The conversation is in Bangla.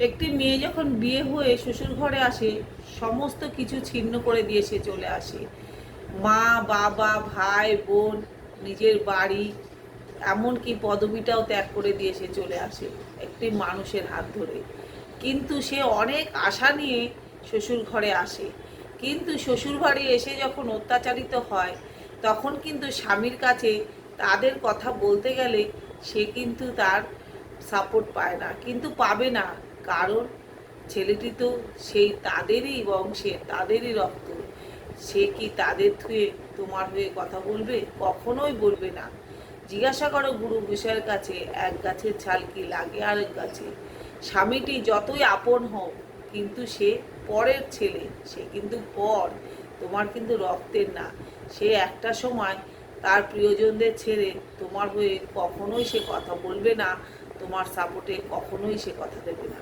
একটি মেয়ে যখন বিয়ে হয়ে শ্বশুর ঘরে আসে, সমস্ত কিছু ছিন্ন করে দিয়ে সে চলে আসে। মা, বাবা, ভাই, বোন, নিজের বাড়ি, এমনকি পদবিটাও ত্যাগ করে দিয়ে সে চলে আসে একটি মানুষের হাত ধরে। কিন্তু সে অনেক আশা নিয়ে শ্বশুর ঘরে আসে। কিন্তু শ্বশুর বাড়ি এসে যখন অত্যাচারিত হয়, তখন কিন্তু স্বামীর কাছে তাদের কথা বলতে গেলে সে কিন্তু তার সাপোর্ট পায় না, কিন্তু পাবে না। কারণ ছেলেটি তো সেই তাদেরই বংশের, তাদেরই রক্ত। সে কি তাদের থুয়ে তোমার হয়ে কথা বলবে? কখনোই বলবে না। জিজ্ঞাসা করো গুরু বিষয়ের কাছে, এক গাছের ছাল কি লাগে আরেক গাছে? স্বামীটি যতই আপন হোক, কিন্তু সে পরের ছেলে, সে কিন্তু পর, তোমার কিন্তু রক্তের না। সে একটা সময় তার প্রিয়জনদের ছেড়ে তোমার হয়ে কখনোই সে কথা বলবে না, তোমার সাপোর্টে কখনোই সে কথা দেবে না।